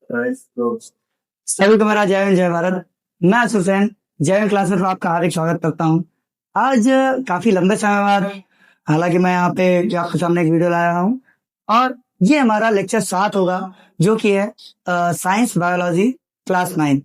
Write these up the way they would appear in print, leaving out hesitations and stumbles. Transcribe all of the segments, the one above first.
तो सभी को मेरा जय हिंद जय भारत। मैं सुसैन जय हिंद क्लास में आपका हार्दिक स्वागत करता हूँ। आज काफी लंबे समय बाद हालांकि मैं यहाँ पे आपके सामने एक वीडियो लाया हूँ और ये हमारा लेक्चर 7 होगा जो कि है साइंस बायोलॉजी क्लास 9।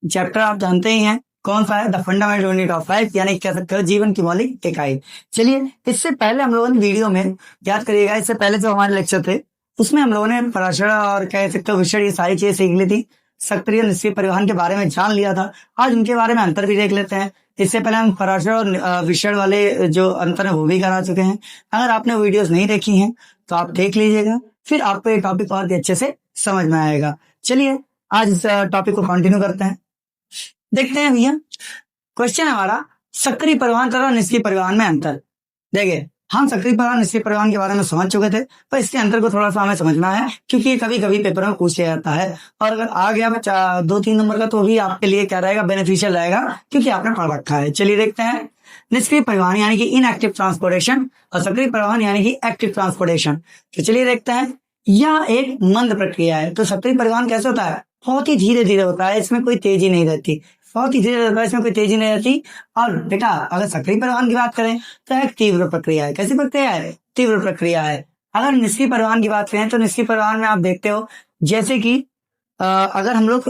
चैप्टर आप जानते ही हैं कौन सा है, the fundamental unit of life, यानी कह सकते हो जीवन की मौलिक इकाई। चलिए इससे पहले हम लोगों ने वीडियो में याद करिएगा, इससे पहले जो हमारे लेक्चर थे उसमें हम लोगों ने पराशर और कह सकते हो विषय, ये सारी चीजें सीख ली थी। सक्रिय निष्क्रिय परिवहन के बारे में जान लिया था। आज उनके बारे में अंतर भी देख लेते हैं। इससे पहले हम पराशर और विषय वाले जो अंतर है वो भी करा चुके हैं। अगर आपने वीडियोस नहीं देखी हैं तो आप देख लीजिएगा, फिर आपको ये टॉपिक और भी अच्छे से समझ में आएगा। चलिए आज इस टॉपिक को कंटिन्यू करते हैं। देखते हैं भैया, क्वेश्चन हमारा सक्रिय परिवहन तथा निष्क्रिय परिवहन में अंतर। देखिए हम सक्रिय परिवहन निष्क्रिय परिवहन के बारे में समझ चुके थे, पर इसके अंतर को थोड़ा सा हमें समझना है क्योंकि ये कभी कभी पेपर में पूछ लिया जाता है और अगर आ गया 2-3 नंबर का तो भी आपके लिए क्या रहेगा, बेनिफिशियल रहेगा क्योंकि आपने पढ़ रखा है। चलिए देखते हैं। निष्क्रिय परिवहन यानी कि इनएक्टिव ट्रांसपोर्टेशन और सक्रिय परिवहन यानी कि एक्टिव ट्रांसपोर्टेशन। तो चलिए देखते हैं। यह एक मंद प्रक्रिया है। तो सक्रिय परिवहन कैसे होता है? बहुत ही धीरे धीरे होता है, इसमें कोई तेजी नहीं रहती। बहुत ही धीरे होता है, इसमें कोई तेजी नहीं रहती। और बेटा अगर सक्रिय परिवहन की बात करें तो एक तीव्र प्रक्रिया है। कैसी प्रक्रिया है? तीव्र प्रक्रिया है। अगर निष्क्रिय परिवहन की बात करें तो निष्क्रिय परिवहन में आप देखते हो जैसे कि अगर हम लोग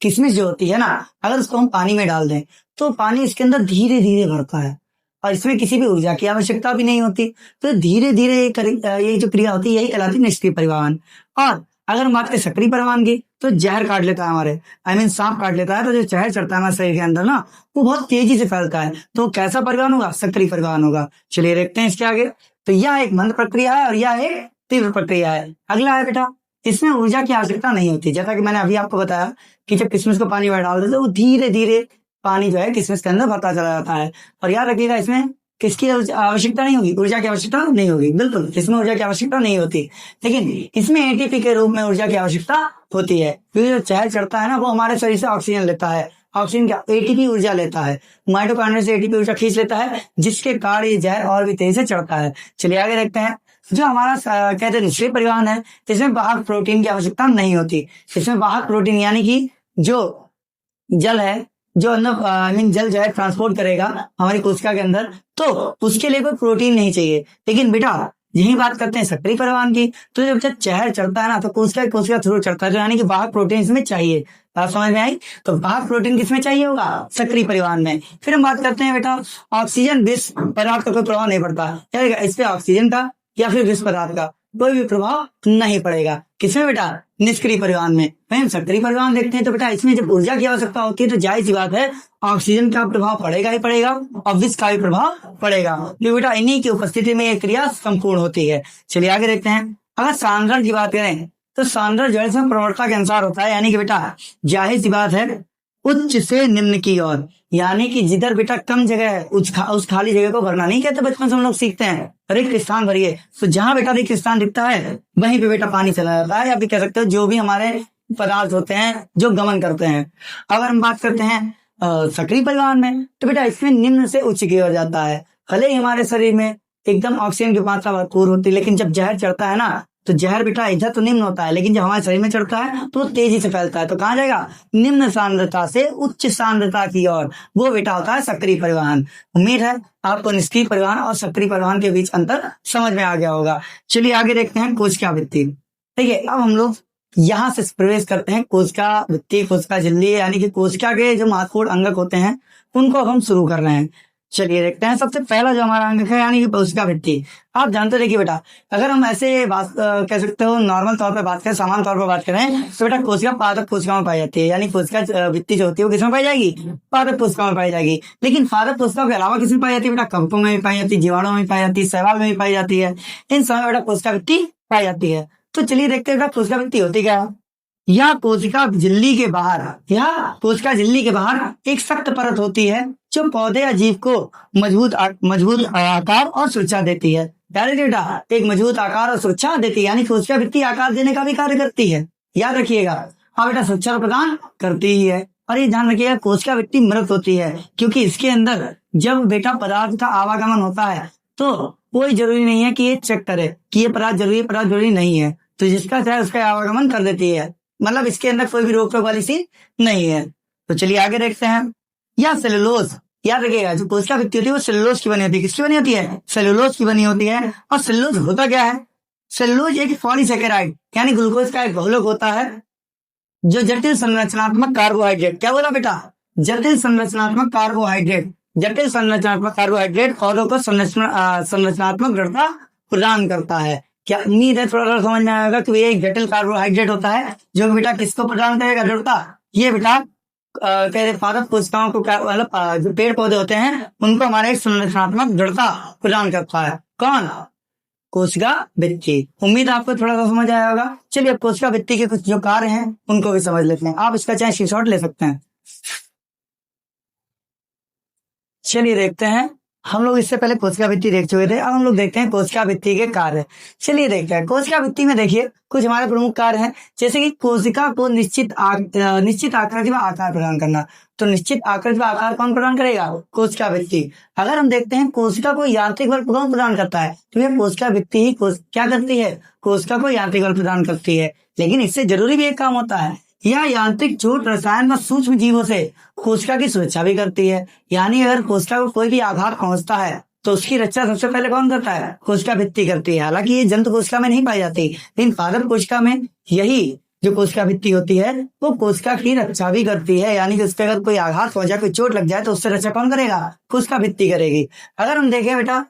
किशमिश जो होती है ना, अगर उसको हम पानी में डाल दें तो पानी इसके अंदर धीरे धीरे भरता है और इसमें किसी भी ऊर्जा की आवश्यकता भी नहीं होती। तो धीरे धीरे ये जो क्रिया होती है यही कहलाती है निष्क्रिय परिवहन। और अगर हम बात करें सक्रिय परिवहन की तो जहर काट लेता है हमारे, सांप काट लेता है, तो जो जहर चढ़ता है हमारे शरीर के अंदर ना वो बहुत तेजी से फैलता है। तो कैसा परिवहन होगा? सक्रिय परिवहन होगा। चलिए देखते हैं इसके आगे। तो यह एक मंद प्रक्रिया है और यह एक तीव्र प्रक्रिया है। अगला है बेटा, इसमें ऊर्जा की आवश्यकता नहीं होती। जैसा कि मैंने अभी आपको बताया कि जब किशमिश को पानी में डाल देते वो धीरे धीरे पानी जो है किशमिश के अंदर भरता चला जाता है। और याद रखिएगा इसमें किसकी आवश्यकता नहीं होगी? ऊर्जा की आवश्यकता नहीं होगी। बिल्कुल इसमें ऊर्जा की आवश्यकता नहीं होती, लेकिन इसमें एटीपी के रूप में ऊर्जा की आवश्यकता होती है क्योंकि जो जहर चढ़ता है ना वो हमारे शरीर से ऑक्सीजन लेता है। ऑक्सीजन क्या? एटीपी ऊर्जा लेता है। माइटोकॉन्ड्रिया से एटीपी ऊर्जा खींच लेता है जिसके कारण ये जहर और भी तेजी से चढ़ता है। चलिए आगे देखते हैं। जो हमारा कहते हैं निष्क्रिय परिवहन है, इसमें वाहक प्रोटीन की आवश्यकता नहीं होती। इसमें वाहक प्रोटीन यानी कि जो जल है, जो अंदर जल जो है ट्रांसपोर्ट करेगा हमारी कोशिका के अंदर, तो उसके लिए कोई प्रोटीन नहीं चाहिए। लेकिन बेटा यही बात करते हैं सक्रिय परिवहन की, तो जब जहर चढ़ता है ना तो कोशिका थ्रू चढ़ता है, यानी कि वाहक प्रोटीन इसमें चाहिए। बात समझ में आई? तो वाहक प्रोटीन किसमें चाहिए होगा? सक्रिय परिवहन में। फिर हम बात करते हैं बेटा ऑक्सीजन विष पदार्थ का कोई प्रभाव नहीं पड़ता। इस पे ऑक्सीजन का या फिर विष पदार्थ का कोई भी प्रभाव नहीं पड़ेगा। किसमें बेटा? निष्क्रिय परिवहन में। हम सक्रिय परिवहन देखते हैं तो बेटा इसमें जब ऊर्जा की आवश्यकता होती है तो जाहिर सी बात है ऑक्सीजन का प्रभाव पड़ेगा ही पड़ेगा और विष का भी प्रभाव पड़ेगा, क्योंकि बेटा इन्हीं की उपस्थिति में ये क्रिया संपूर्ण होती है। चलिए आगे देखते हैं। अगर सांद्रण की बात करें तो सांद्रण जड़ से प्रवणता के अनुसार होता है, यानी कि बेटा जाहिर सी बात है उच्च से निम्न की ओर, यानी कि जिधर बेटा कम जगह है उस खाली जगह को भरना नहीं कहते। बचपन से हम लोग सीखते हैं रिक्त स्थान भरिए, तो जहां बेटा रिक्त स्थान दिखता है वहीं पे बेटा पानी चला जाता है, या फिर कह सकते हो जो भी हमारे पदार्थ होते हैं जो गमन करते हैं। अगर हम बात करते हैं सक्रिय परिवहन में तो बेटा इसमें निम्न से उच्च की ओर जाता है। भले ही हमारे शरीर में एकदम ऑक्सीजन की मात्रा भरपूर होती है, लेकिन जब जहर चढ़ता है ना तो जहर बेटा इधर तो निम्न होता है, लेकिन जब हमारे शरीर में चढ़ता है तो तेजी से फैलता है। तो कहाँ जाएगा? निम्न सांद्रता से उच्च सांद्रता की ओर, वो बेटा होता है सक्रिय परिवहन। उम्मीद है आपको निष्क्रिय परिवहन और सक्रिय परिवहन के बीच अंतर समझ में आ गया होगा। चलिए आगे देखते हैं कोशिकावृत्ति। ठीक है, अब हम लोग यहाँ से प्रवेश करते हैं कोशिकावृत्ति, कोशिका झिल्ली, यानी कि कोशिका के जो महत्वपूर्ण अंगक होते हैं उनको अब हम शुरू कर रहे हैं। चलिए देखते हैं। सबसे पहला जो हमारा अंग है यानी कि कोशिकावृत्ति। आप जानते देखिए बेटा अगर हम ऐसे बात कह सकते हो नॉर्मल तौर पे बात करें, सामान्य तौर पर बात करें तो बेटा कोशिका पादप कोशिका में पाई जाती है, यानी कोशिका वृत्ति जो होती है वो किसमें पाई जाएगी? पादप कोशिका में पाई जाएगी। लेकिन पादप कोशिका के अलावा किसमें पाई जाती है बेटा? कवकों में भी पाई जाती है, जीवाणुओं में भी पाई जाती है, शैवाल में भी पाई जाती है। इन समय बेटा कोशिकावृत्ति पाई जाती है। तो चलिए देखते हैं बेटा कोशिकावृत्ति होती क्या है। या कोशिका झिल्ली के बाहर एक सख्त परत होती है जो पौधे या जीव को मजबूत आकार और सुरक्षा देती है। बेटा एक मजबूत आकार और सुरक्षा देती है, यानी कोशिकावृत्ति आकार देने का भी कार्य करती है। याद रखिएगा। हाँ बेटा सुरक्षा प्रदान करती ही है। और ये ध्यान रखिएगा कोशिकावृत्ति मृत होती है क्योंकि इसके अंदर जब बेटा पदार्थ का आवागमन होता है तो कोई जरूरी नहीं है कि ये चेक करे कि ये पदार्थ जरूरी नहीं है, तो जिसका चाहे उसका आवागमन कर देती है। मतलब इसके अंदर कोई भी रोक टोक वाली चीज नहीं है। तो चलिए आगे देखते हैं। या सेलुलोज, याद रखिएगा जो कोशिका भित्ति होती है वो सेलुलोज की बनी होती है। किसकी बनी होती है? सेलुलोज की बनी होती है। और सेलुलोज होता क्या है? सेलुलोज एक पॉलीसेकेराइड यानी ग्लूकोज का एक बहुलक होता है जो जटिल संरचनात्मक कार्बोहाइड्रेट, क्या बोला बेटा? जटिल संरचनात्मक कार्बोहाइड्रेट, जटिल संरचनात्मक कार्बोहाइड्रेट पौधों को संरचनात्मक दृढ़ता प्रदान करता है। क्या उम्मीद है थोड़ा थोड़ा समझ में आएगा कि ये एक जटिल कार्बोहाइड्रेट होता है जो बेटा किसको प्रदान करेगा? दृढ़ता। ये बेटा कहते पादप कोशिकाओं को मतलब जो पेड़ पौधे होते हैं उनको हमारा एक संरचनात्मक दृढ़ता प्रदान करता है। कौन? कोशिका भित्ति। उम्मीद आपको थोड़ा सा समझ आया होगा। चलिए अब कोशिका भित्ति के कुछ जो कार्य हैं उनको भी समझ लेते हैं। आप इसका चाहे स्क्रीनशॉट ले सकते हैं। चलिए देखते हैं। हम लोग इससे पहले कोशिका भित्ति देख चुके थे, अब हम लोग देखते हैं कोशिका भित्ति के कार्य। चलिए देखते हैं। कोशिका भित्ति में देखिए कुछ हमारे प्रमुख कार्य हैं, जैसे कि कोशिका को निश्चित आकृति व आकार प्रदान करना। तो निश्चित आकृति व आकार कौन प्रदान करेगा? कोशिका भित्ति। अगर हम देखते हैं कोशिका को यांत्रिक बल कौन प्रदान करता है, तो ये कोशिका भित्ति ही क्या करती है? कोशिका को यांत्रिक बल प्रदान करती है। लेकिन इससे जरूरी भी एक काम होता है, यह यांत्रिक चोट रसायन व सूक्ष्म जीवों से कोशिका की सुरक्षा भी करती है। यानी अगर कोशिका को कोई भी आघात पहुंचता है तो उसकी रक्षा सबसे पहले कौन करता है? कोशिका भित्ति करती है। हालांकि ये जंतु कोशिका में नहीं पाई जाती, लेकिन पादप कोशिका में यही जो कोशिका भित्ति होती है वो कोशिका की रक्षा भी करती है। यानी कि उस पर अगर कोई आघात पहुंचा, कोई चोट लग जाए तो उससे रक्षा कौन करेगा? कोशिका भित्ति करेगी। अगर हम देखें बेटा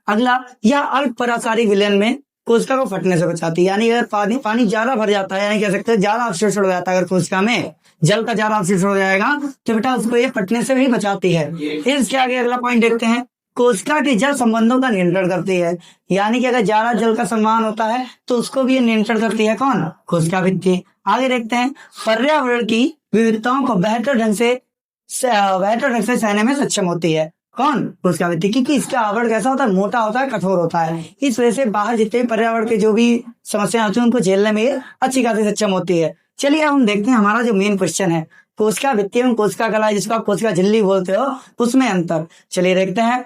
अगला, यह अल्प परासारी विलयन में कोशिका को फटने से बचाती है। यानी अगर पानी ज्यादा भर जाता है, यानी कह सकते हैं ज्यादा अवशोषण हो जाता है, अगर कोशिका में जल का ज्यादा अवशोषण हो जाएगा तो बेटा उसको ये फटने से भी बचाती है। फिर इसके आगे अगला पॉइंट देखते हैं। कोशिका के जल संबंधों का नियंत्रण करती है। यानी कि अगर ज्यादा जल का संमान होता है तो उसको भी नियंत्रण करती है। कौन? कोशिका भित्ति। आगे देखते हैं। पर्यावरण की विविधताओं को बेहतर ढंग से सहने में सक्षम होती है। कौन? कोशिका भित्ति। क्योंकि इसका आवरण कैसा होता है? मोटा होता है, कठोर होता है। इस वजह से बाहर जितने पर्यावरण के जो भी समस्या होती है उनको झेलने में अच्छी खासी सक्षम होती है। चलिए अब हम देखते हैं हमारा जो मेन क्वेश्चन है, कोशिका भित्ति एवं कोशिका कलाई, जिसको आप कोशिका झिल्ली बोलते हो, उसमें अंतर। चलिए देखते हैं।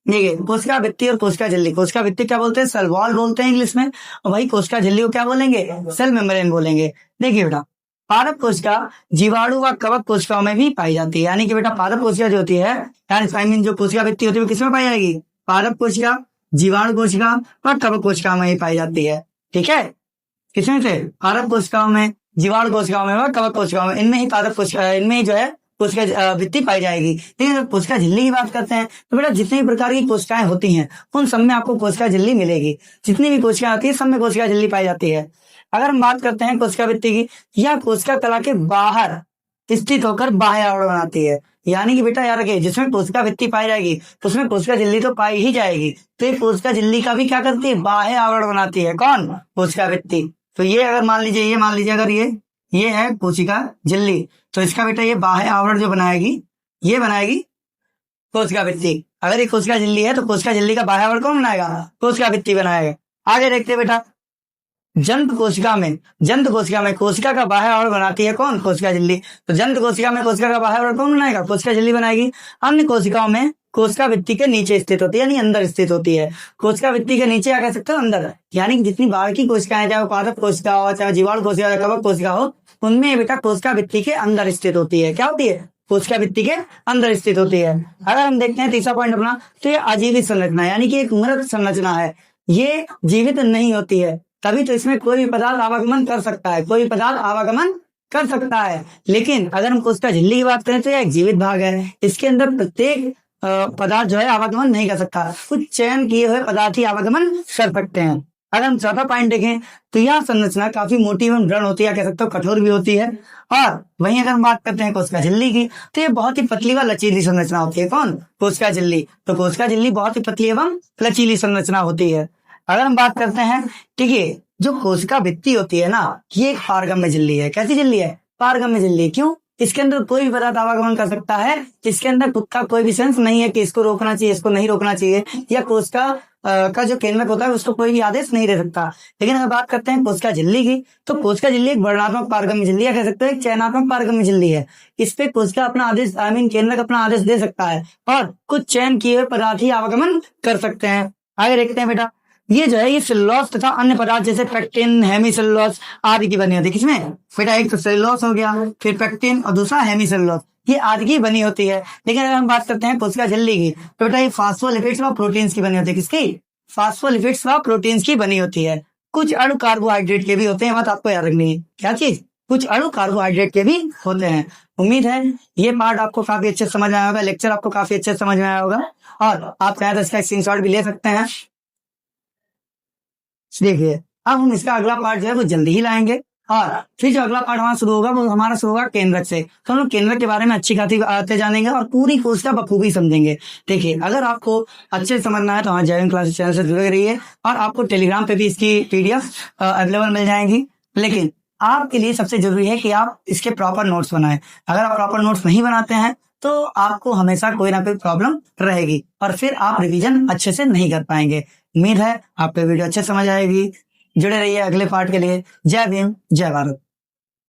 देखिए कोशिका भित्ति और कोशिका झिल्ली। कोशिका भित्ति क्या बोलते हैं? सेल वॉल बोलते हैं इंग्लिश में। और वही कोशिका झिल्ली को क्या बोलेंगे? सेल मेम्ब्रेन बोलेंगे। देखिए बेटा पादप कोशिका जीवाणु व कवक कोशिकाओं में भी पाई जाती है। यानी कि बेटा पादप कोशिका जो होती है, यानी जो कोशिका भित्ति होती है वो किसमें पाई जाएगी? पादप कोशिका, जीवाणु कोशिका और कवक कोशिकाओं में ही पाई जाती है। ठीक है, किसमें से? पादप कोशिकाओं में, जीवाणु कोशिकाओं में और कवक कोशिकाओं में। इनमें ही पादप कोशिका, इनमें ही जो है कोशिका भित्ति पाई जाएगी। लेकिन कोशिका झिल्ली की बात करते हैं तो बेटा जितनी भी प्रकार की कोशिकाएं होती हैं उन सब में आपको कोशिका झिल्ली मिलेगी। जितनी भी कोशिकाएं होती है सब में कोशिका झिल्ली पाई जाती है। अगर हम बात करते हैं कोशिका भित्ति की, यह कोशिका कला के बाहर स्थित होकर बाह्य आवरण बनाती है। यानी कि बेटा यार रखिए, जिसमें कोशिका भित्ति पाई जाएगी उसमें कोशिका झिल्ली तो पाई ही जाएगी, तो ये कोशिका झिल्ली का भी क्या करती है? बाह्य आवरण बनाती है। कौन? कोशिका भित्ति। तो ये अगर मान लीजिए अगर ये है कोशिका झिल्ली, तो इसका बेटा ये बाह्य आवरण जो बनाएगी, ये बनाएगी कोशिका भित्ति। अगर ये कोशिका झिल्ली है तो कोशिका झिल्ली का बाह्य आवरण कौन बनाएगा? कोशिका भित्ति बनाएगा। आगे देखते हैं बेटा। जंत कोशिका में कोशिका का बाह्य आवरण बनाती है कौन? कोशिका झिल्ली। तो जंत कोशिका में कोशिका का बाह्य आवरण कौन बनाएगा? कोशिका झिल्ली बनाएगी। अन्य कोशिकाओं में कोशिका भित्ति के नीचे स्थित होती है, यानी अंदर स्थित होती है। कोशिका भित्ति के नीचे क्या कह सकते हो? अंदर। यानी कि जितनी बाहर की कोशिकाएं, चाहे वो पादप कोशिका हो, चाहे जीवाणु कोशिका हो, कवक कोशिका हो, उनमें बेटा कोशिका भित्ति के अंदर स्थित होती है। क्या होती है? कोशिका भित्ति के अंदर स्थित होती है। अगर हम देखते हैं तीसरा पॉइंट अपना, तो ये अजीवित संरचना, यानी कि एक मृत संरचना है, ये जीवित नहीं होती है। तभी तो इसमें कोई भी पदार्थ आवागमन कर सकता है, लेकिन अगर हम कोशिका झिल्ली की बात करें तो यह एक जीवित भाग है। इसके अंदर प्रत्येक पदार्थ जो है आवागमन नहीं कर सकता, कुछ चयन किए हुए पदार्थ ही आवागमन कर सकते हैं। अगर हम चौथा पॉइंट देखें तो यह संरचना काफी मोटी एवं दृढ़ होती है, कह सकते हो कठोर भी होती है। और वहीं अगर हम बात करते हैं कोशिका झिल्ली की, तो ये बहुत ही पतली व लचीली संरचना होती है। कौन? कोशिका झिल्ली। तो कोशिका झिल्ली बहुत ही पतली एवं लचीली संरचना होती है। अगर हम बात करते हैं, ठीक है, जो कोशिका भित्ति होती है ना, ये एक पारगम्य झिल्ली है। कैसी झिल्ली है? पारगम्य झिल्ली। क्यों? इसके अंदर कोई भी पदार्थ आवागमन कर सकता है। इसके अंदर खुद का कोई भी सेंस नहीं है कि इसको रोकना चाहिए, इसको नहीं रोकना चाहिए, या कोशिका का जो केंद्रक होता है उसको कोई भी आदेश नहीं दे सकता। लेकिन अगर बात करते हैं कोशिका झिल्ली की, तो कोशिका झिल्ली एक वर्णात्मक पारगम्य झिल्ली है, कह सकते हैं एक चयनात्मक पारगम्य झिल्ली है। इस पे कोशिका अपना आदेश, केंद्रक अपना आदेश दे सकता है और कुछ चयन किए हुए पदार्थ ही आवागमन कर सकते हैं। आगे देखते हैं बेटा। ये जो है ये सेलुलोज तथा अन्य पदार्थ जैसे पेक्टिन, हेमीसेलुलोज आदि की बनी होती है। किसमें बेटा? एक तो सेलुलोज हो गया, फिर पेक्टिन और दूसरा हेमीसेलुलोज, ये आदि की बनी होती है। लेकिन अगर हम बात करते हैं कोशिका झिल्ली की तो बेटा ये फास्फोलिपिड्स व प्रोटीन्स की बनी होती है। किसकी? फास्फोलिपिड्स व प्रोटीन्स की बनी होती है। कुछ अणु कार्बोहाइड्रेट के भी होते हैं, बात आपको याद रखनी है। क्या चीज? कुछ अणु कार्बोहाइड्रेट के भी होते हैं। उम्मीद है ये पार्ट आपको काफी अच्छे से समझ में आया होगा, लेक्चर आपको काफी अच्छे से समझ में आया होगा और आप चाहे तो इसका स्क्रीनशॉट भी ले सकते हैं। देखिए अब हम इसका अगला पार्ट जो है वो जल्दी ही लाएंगे और फिर जो अगला पार्ट हमारा शुरू होगा वो हमारा शुरू होगा केंद्रक से। तो हम लोग केंद्रक के बारे में अच्छी खासी बातें जानेंगे और पूरी कोर्स का बखूबी समझेंगे। देखिए अगर आपको अच्छे से समझना है तो हमारे जैविक क्लासेस चैनल से जुड़े रहिए और आपको टेलीग्राम पे भी इसकी पीडीएफ अवेलेबल मिल जाएंगी। लेकिन आपके लिए सबसे जरूरी है कि आप इसके प्रॉपर नोट्स बनाएं। अगर आप प्रॉपर नोट्स नहीं बनाते हैं तो आपको हमेशा कोई ना कोई प्रॉब्लम रहेगी और फिर आप रिवीजन अच्छे से नहीं कर पाएंगे। उम्मीद है आपको वीडियो अच्छे समझ आएगी। जुड़े रहिए अगले पार्ट के लिए। जय भीम, जय भारत।